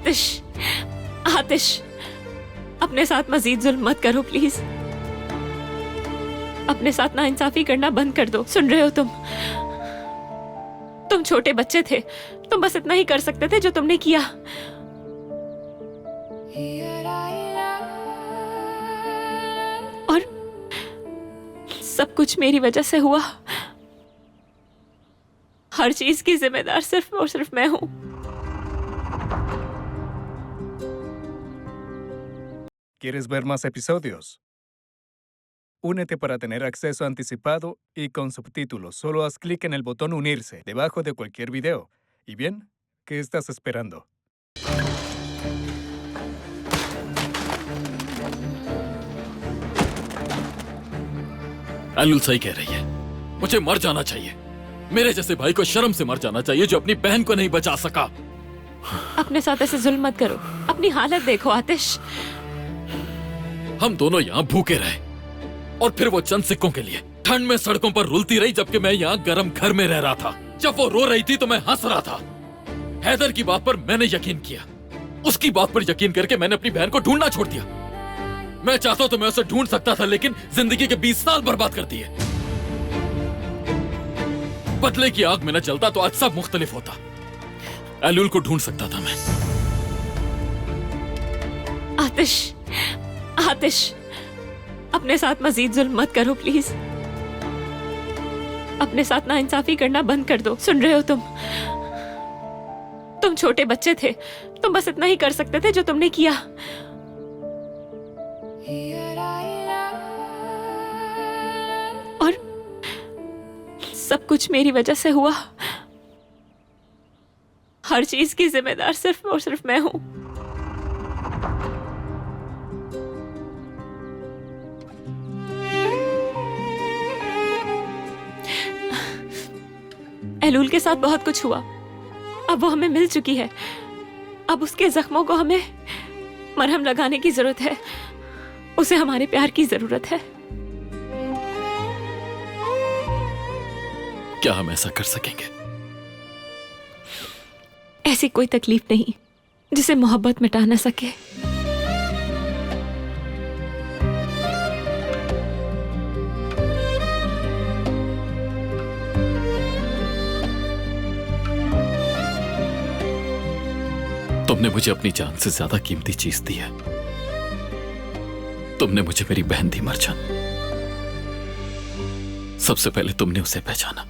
आतिश, आतिश, अपने साथ मजीद जुल्म मत करो प्लीज। अपने साथ नाइंसाफी करना बंद कर दो। सुन रहे हो तुम छोटे बच्चे थे, तुम बस इतना ही कर सकते थे जो तुमने किया। और सब कुछ मेरी वजह से हुआ। हर चीज की जिम्मेदार सिर्फ और सिर्फ मैं हूं। ¿Quieres ver más episodios? Únete para tener acceso anticipado y con subtítulos. Solo haz clic en el botón unirse debajo de cualquier video. ¿Y bien? ¿Qué estás esperando? एलुल सही कह रही है, मुझे मर जाना चाहिए। मेरे जैसे भाई को शर्म से मर जाना चाहिए जो अपनी बहन को नहीं बचा सका। अपने साथ ऐसे जुल्म मत करो। अपनी हालत देखो आतिश। हम दोनों यहाँ भूखे रहे और फिर वो चंद सिक्कों के लिए ठंड में सड़कों पर रुलती रही, जबकि मैं यहाँ गर्म घर में रह रहा था। जब वो रो रही थी तो मैं हंस रहा था। हैदर की बात पर मैंने यकीन किया, उसकी बात पर यकीन करके मैंने अपनी बहन को ढूंढना छोड़ दिया। मैं चाहता तो मैं उसे ढूंढ सकता था, लेकिन जिंदगी के 20 साल बर्बाद कर दिए। बदले की आग में न जलता तो आज सब मुख्तलिफ होता। एलुल को ढूंढ सकता था मैं। आतिश, आतिश, अपने साथ मजीद जुल्म मत करो प्लीज। अपने साथ नाइंसाफी करना बंद कर दो। सुन रहे हो तुम छोटे बच्चे थे, तुम बस इतना ही कर सकते थे जो तुमने किया। और सब कुछ मेरी वजह से हुआ। हर चीज की जिम्मेदार सिर्फ और सिर्फ मैं हूं। एलुल के साथ बहुत कुछ हुआ, अब वो हमें मिल चुकी है। अब उसके जख्मों को हमें मरहम लगाने की जरूरत है। उसे हमारे प्यार की जरूरत है। क्या हम ऐसा कर सकेंगे? ऐसी कोई तकलीफ नहीं जिसे मोहब्बत मिटा न सके। तुमने मुझे अपनी जान से ज्यादा कीमती चीज दी है। तुमने मुझे मेरी बहन दी मरजान। सबसे पहले तुमने उसे पहचाना।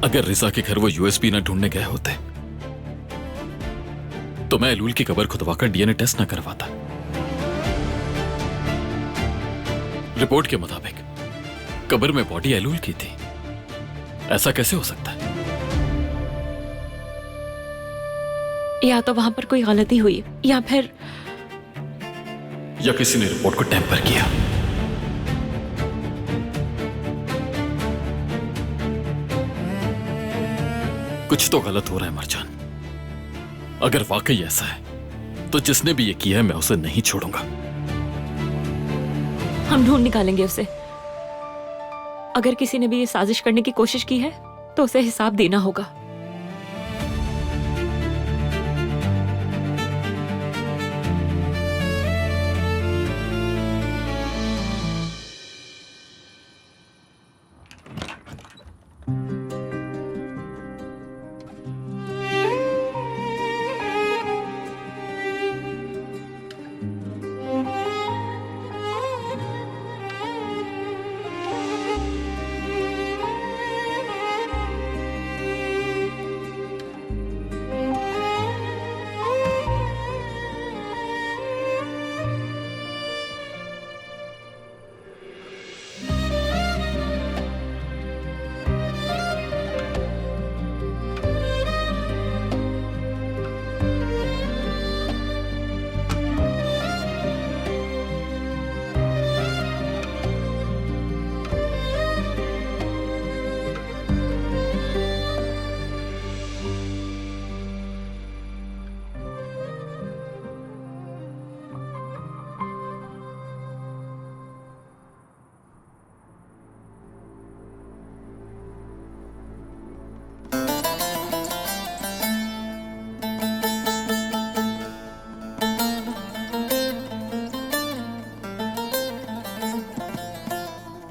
अगर रिजा के घर वो यूएसबी न ढूंढने गए होते तो मैं एलुल की कब्र खुदवाकर डीएनए टेस्ट न करवाता। रिपोर्ट के मुताबिक कब्र में बॉडी एलुल की थी। ऐसा कैसे हो सकता है? या तो वहां पर कोई गलती हुई या फिर किसी ने रिपोर्ट को टेम्पर किया। कुछ तो गलत हो रहा है मरजान। अगर वाकई ऐसा है तो जिसने भी ये किया है मैं उसे नहीं छोड़ूंगा। हम ढूंढ निकालेंगे उसे। अगर किसी ने भी ये साजिश करने की कोशिश की है तो उसे हिसाब देना होगा।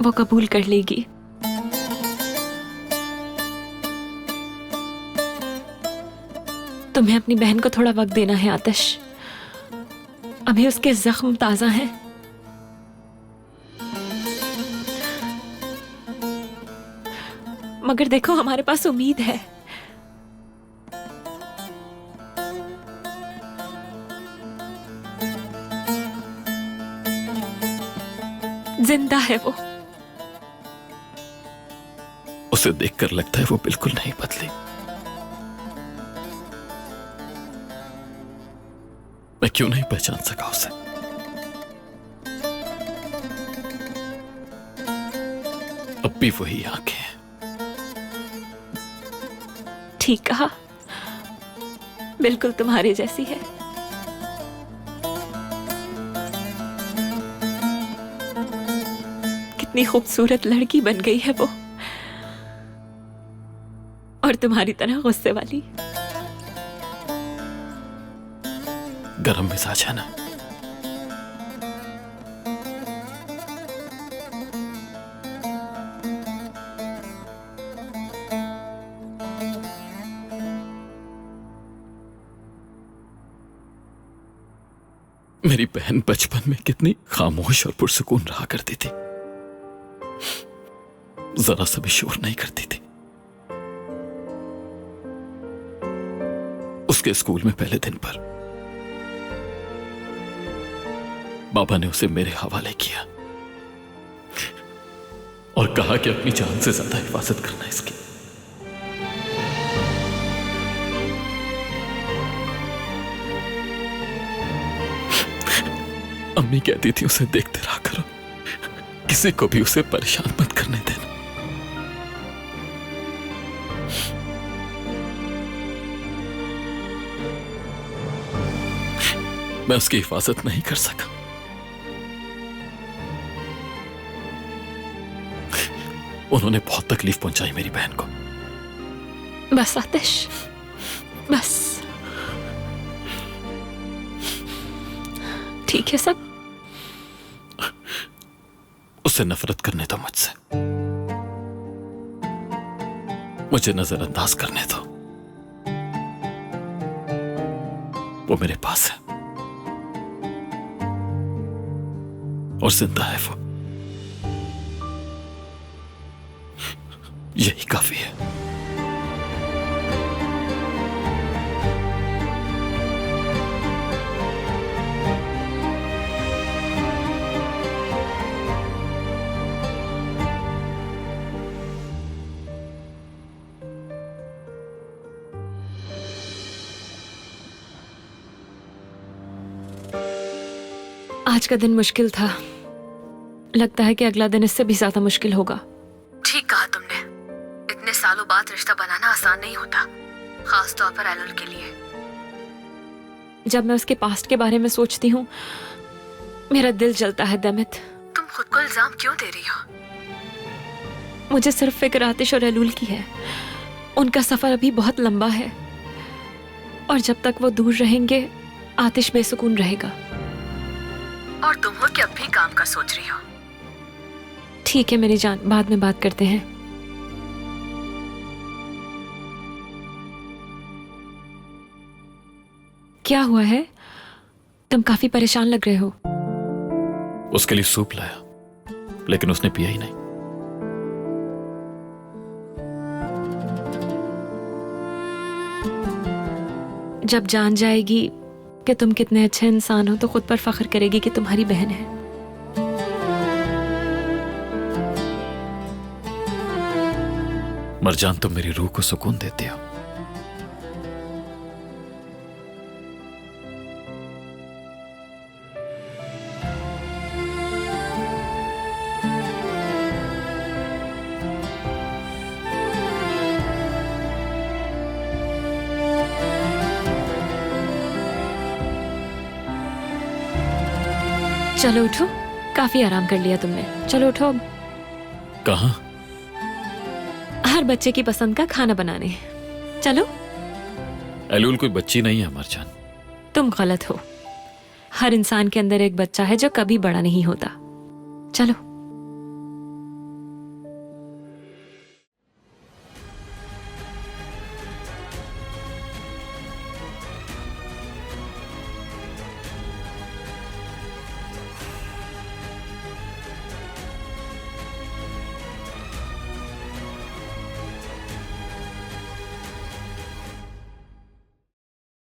वो कबूल कर लेगी। तुम्हें अपनी बहन को थोड़ा वक्त देना है आतिश। अभी उसके जख्म ताजा हैं। मगर देखो, हमारे पास उम्मीद है। जिंदा है वो। उसे देखकर लगता है वो बिल्कुल नहीं बदली। मैं क्यों नहीं पहचान सका उसे? अब भी वही आंखें हैं। ठीक कहा, बिल्कुल तुम्हारे जैसी है। कितनी खूबसूरत लड़की बन गई है वो, और तुम्हारी तरह गुस्से वाली। गरम मिजाज है ना? मेरी बहन बचपन में कितनी खामोश और पुरसुकून रहा करती थी। जरा सा भी शोर नहीं करती थी। उसके स्कूल में पहले दिन पर बाबा ने उसे मेरे हवाले किया और कहा कि अपनी जान से ज्यादा हिफाजत करना इसकी। अम्मी कहती थी उसे देखते रहा करो, किसी को भी उसे परेशान मत करने देना। मैं उसकी हिफाजत नहीं कर सका। उन्होंने बहुत तकलीफ पहुंचाई मेरी बहन को। बस आतिश, बस। ठीक है सब। उससे नफरत करने दो मुझसे, मुझे नजरअंदाज करने दो। वो मेरे पास है और जिंदा है वो, यही काफी है। आज का दिन मुश्किल था। लगता है कि अगला दिन इससे भी ज्यादा मुश्किल होगा। ठीक कहा तुमने। इतने सालों बाद रिश्ता बनाना आसान नहीं होता, खास तौर पर एलुल के लिए। जब मैं उसके पास्ट के बारे में सोचती हूँ, मेरा दिल जलता है दमित। तुम खुद को इल्जाम क्यों दे रही हो? मुझे सिर्फ फिक्र आतिश और एलुल की है। उनका सफर अभी बहुत लंबा है, और जब तक वो दूर रहेंगे, आतिश बेसुकून रहेगा। और तुम हो कि अब भी काम का सोच रही हो। ठीक है मेरी जान, बाद में बात करते हैं। क्या हुआ है? तुम काफी परेशान लग रहे हो। उसके लिए सूप लाया, लेकिन उसने पिया ही नहीं। जब जान जाएगी कि तुम कितने अच्छे इंसान हो, तो खुद पर फख्र करेगी कि तुम्हारी बहन है। मरजान, तुम मेरी रूह को सुकून देती हो। चलो उठो, काफी आराम कर लिया तुमने। चलो उठो अब। कहाँ? हर बच्चे की पसंद का खाना बनाने। चलो। एलुल कोई बच्ची नहीं है मरजान। तुम गलत हो। हर इंसान के अंदर एक बच्चा है जो कभी बड़ा नहीं होता। चलो।